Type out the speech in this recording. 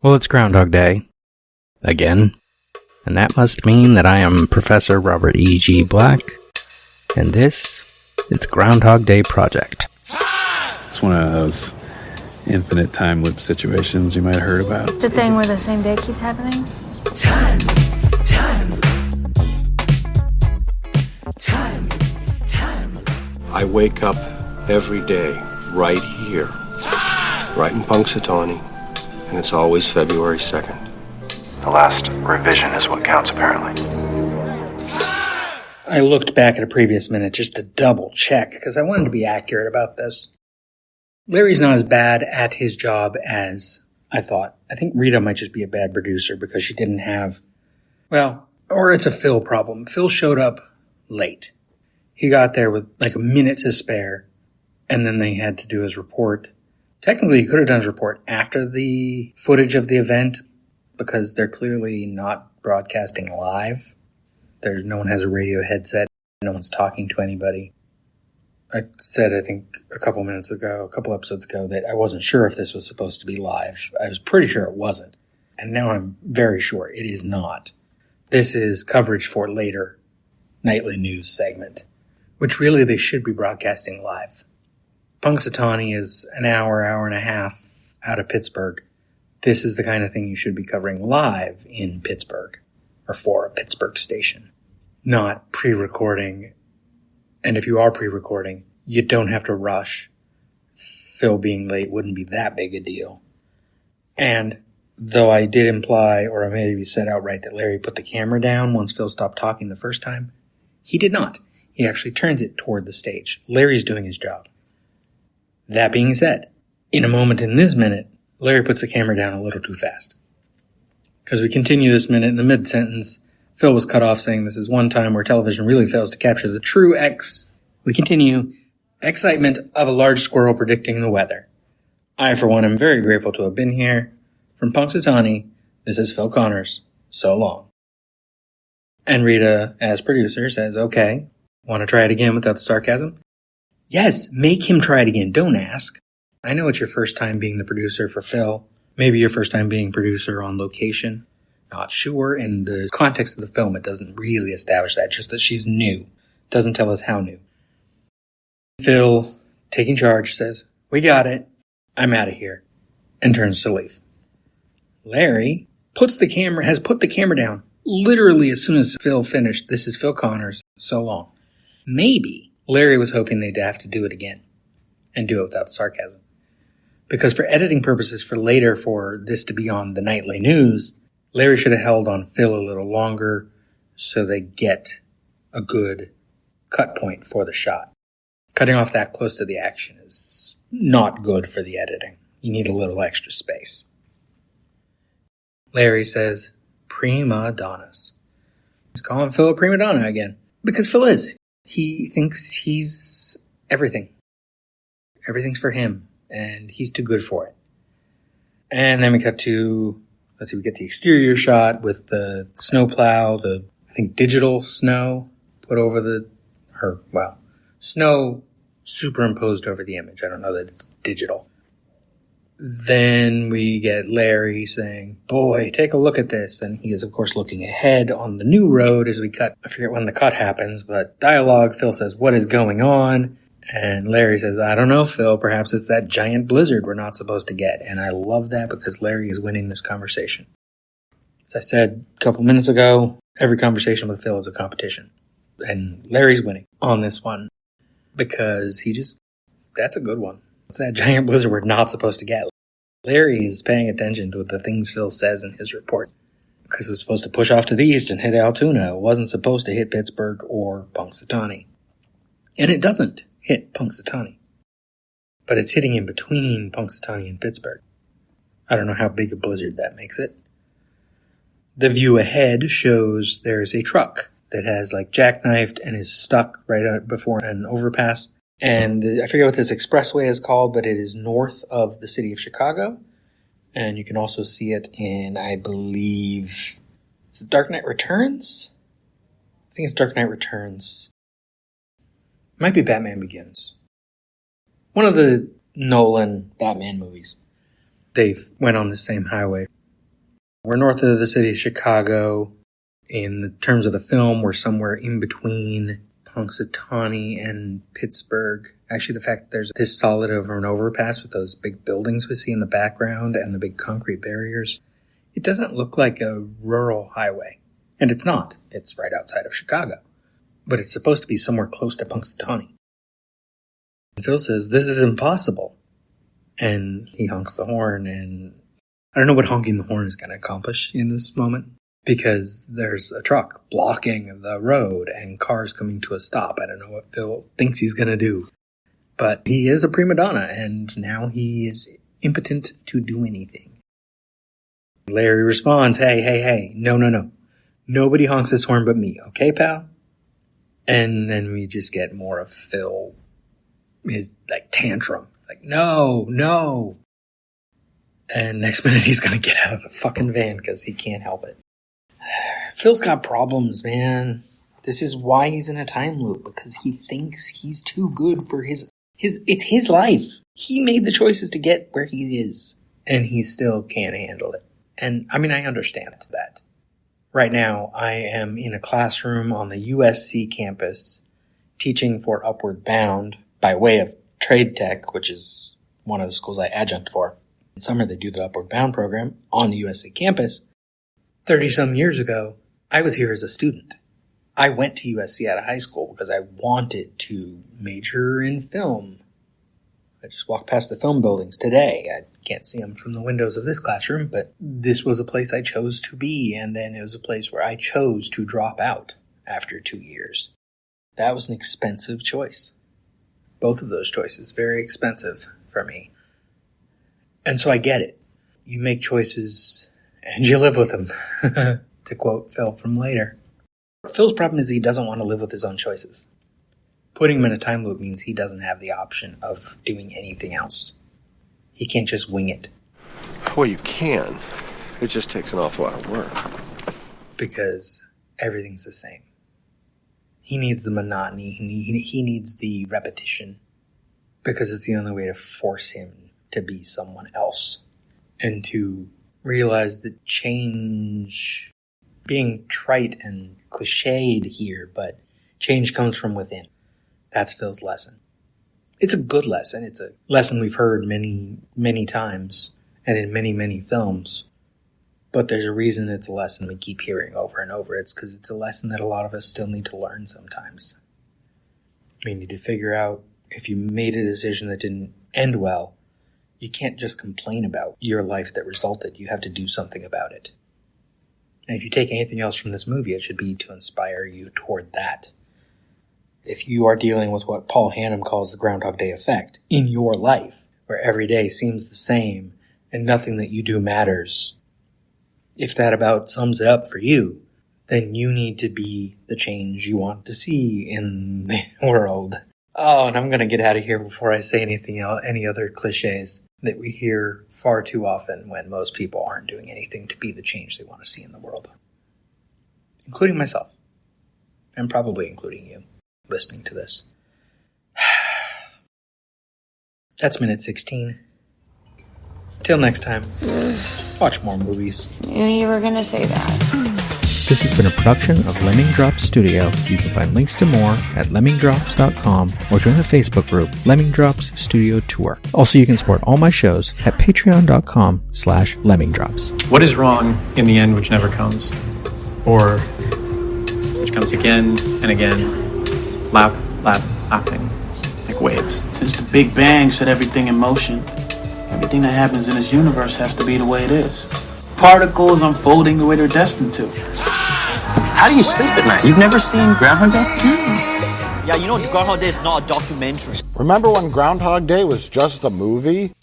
Well, it's Groundhog Day. Again. And that must mean that I am Professor Robert E.G. Black, and this is the Groundhog Day Project. It's one of those infinite time loop situations you might have heard about. It's a thing where the same day keeps happening. Time. I wake up every day right here, right in Punxsutawney, and it's always February 2nd. The last revision is what counts, apparently. I looked back at a previous minute just to double check, because I wanted to be accurate about this. Larry's not as bad at his job as I thought. I think Rita might just be a bad producer because she didn't have, or it's a Phil problem. Phil showed up late. He got there with like a minute to spare, and then they had to do his report. Technically, he could have done his report after the footage of the event, because they're clearly not broadcasting live. No one has a radio headset. No one's talking to anybody. I said, I think a couple episodes ago, that I wasn't sure if this was supposed to be live. I was pretty sure it wasn't. And now I'm very sure it is not. This is coverage for later nightly news segment, which really they should be broadcasting live. Punxsutawney is an hour and a half out of Pittsburgh. This is the kind of thing you should be covering live in Pittsburgh, or for a Pittsburgh station, not pre-recording. And if you are pre-recording, you don't have to rush. Phil being late wouldn't be that big a deal. And though I did imply, or I maybe said outright, that Larry put the camera down once Phil stopped talking the first time, he did not. He actually turns it toward the stage. Larry's doing his job. That being said, in a moment in this minute, Larry puts the camera down a little too fast. Because we continue this minute in the mid-sentence, Phil was cut off saying this is one time where television really fails to capture the true we continue, excitement of a large squirrel predicting the weather. I, for one, am very grateful to have been here. From Punxsutawney, this is Phil Connors. So long. And Rita, as producer, says, okay, want to try it again without the sarcasm? Yes, make him try it again. Don't ask. I know it's your first time being the producer for Phil. Maybe your first time being producer on location. Not sure. In the context of the film, it doesn't really establish that, just that she's new. Doesn't tell us how new. Phil, taking charge, says, we got it. I'm out of here. And turns to leave. Larry has put the camera down literally as soon as Phil finished. This is Phil Connors. So long. Maybe Larry was hoping they'd have to do it again. And do it without the sarcasm. Because for editing purposes for later, for this to be on the nightly news, Larry should have held on Phil a little longer so they get a good cut point for the shot. Cutting off that close to the action is not good for the editing. You need a little extra space. Larry says, prima donnas. He's calling Phil a prima donna again. Because Phil is. He thinks he's everything. Everything's for him. And he's too good for it. And then we cut to, we get the exterior shot with the snowplow, digital snow put over snow superimposed over the image. I don't know that it's digital. Then we get Larry saying, boy, take a look at this. And he is, of course, looking ahead on the new road as we cut. I forget when the cut happens, but dialogue, Phil says, what is going on? And Larry says, I don't know, Phil, perhaps it's that giant blizzard we're not supposed to get. And I love that because Larry is winning this conversation. As I said a couple minutes ago, every conversation with Phil is a competition. And Larry's winning on this one because that's a good one. It's that giant blizzard we're not supposed to get. Larry is paying attention to the things Phil says in his report. Because it was supposed to push off to the east and hit Altoona. It wasn't supposed to hit Pittsburgh or Punxsutawney. And it doesn't hit Punxsutawney. But it's hitting in between Punxsutawney and Pittsburgh. I don't know how big a blizzard that makes it. The view ahead shows there's a truck that has jackknifed and is stuck right out before an overpass. And I forget what this expressway is called, but it is north of the city of Chicago. And you can also see it in, I believe, is it Dark Knight Returns? I think it's Dark Knight Returns. Might be Batman Begins. One of the Nolan Batman movies. They went on the same highway. We're north of the city of Chicago. In terms of the film, we're somewhere in between Punxsutawney and Pittsburgh. Actually, the fact that there's this solid over an overpass with those big buildings we see in the background and the big concrete barriers, it doesn't look like a rural highway. And it's not. It's right outside of Chicago. But it's supposed to be somewhere close to Punxsutawney. And Phil says, this is impossible. And he honks the horn, and I don't know what honking the horn is going to accomplish in this moment, because there's a truck blocking the road and cars coming to a stop. I don't know what Phil thinks he's going to do. But he is a prima donna, and now he is impotent to do anything. Larry responds, hey, no. Nobody honks this horn but me, okay, pal? And then we just get more of Phil, his, tantrum. No. And next minute he's gonna get out of the fucking van because he can't help it. Phil's got problems, man. This is why he's in a time loop, because he thinks he's too good for it's his life. He made the choices to get where he is, and he still can't handle it. And, I understand that. Right now, I am in a classroom on the USC campus teaching for Upward Bound by way of Trade Tech, which is one of the schools I adjunct for. In summer, they do the Upward Bound program on the USC campus. 30-some years ago, I was here as a student. I went to USC out of high school because I wanted to major in film. I just walked past the film buildings today. I can't see them from the windows of this classroom, but this was a place I chose to be, and then it was a place where I chose to drop out after 2 years. That was an expensive choice. Both of those choices, very expensive for me. And so I get it. You make choices, and you live with them, to quote Phil from later. Phil's problem is he doesn't want to live with his own choices. Putting him in a time loop means he doesn't have the option of doing anything else. He can't just wing it. Well, you can. It just takes an awful lot of work. Because everything's the same. He needs the monotony. He needs the repetition. Because it's the only way to force him to be someone else. And to realize that change, being trite and cliched here, but change comes from within. That's Phil's lesson. It's a good lesson. It's a lesson we've heard many, many times and in many, many films. But there's a reason it's a lesson we keep hearing over and over. It's because it's a lesson that a lot of us still need to learn sometimes. We need to figure out if you made a decision that didn't end well, you can't just complain about your life that resulted. You have to do something about it. And if you take anything else from this movie, it should be to inspire you toward that. If you are dealing with what Paul Hannum calls the Groundhog Day effect in your life, where every day seems the same and nothing that you do matters, if that about sums it up for you, then you need to be the change you want to see in the world. Oh, and I'm going to get out of here before I say anything else, any other cliches that we hear far too often when most people aren't doing anything to be the change they want to see in the world. Including myself. And probably including you listening to this. That's minute 16. Till next time, watch more movies. You were gonna say that. This has been a production of Lemming Drops Studio. You can find links to more at lemmingdrops.com or join the Facebook group Lemming Drops Studio Tour. Also, you can support all my shows at patreon.com/lemmingdrops. What is wrong in the end which never comes? Or which comes again and again, laughing, like waves. Since the Big Bang set everything in motion, everything that happens in this universe has to be the way it is. Particles unfolding the way they're destined to. How do you sleep at night? You've never seen Groundhog Day? Yeah, you know Groundhog Day is not a documentary. Remember when Groundhog Day was just a movie?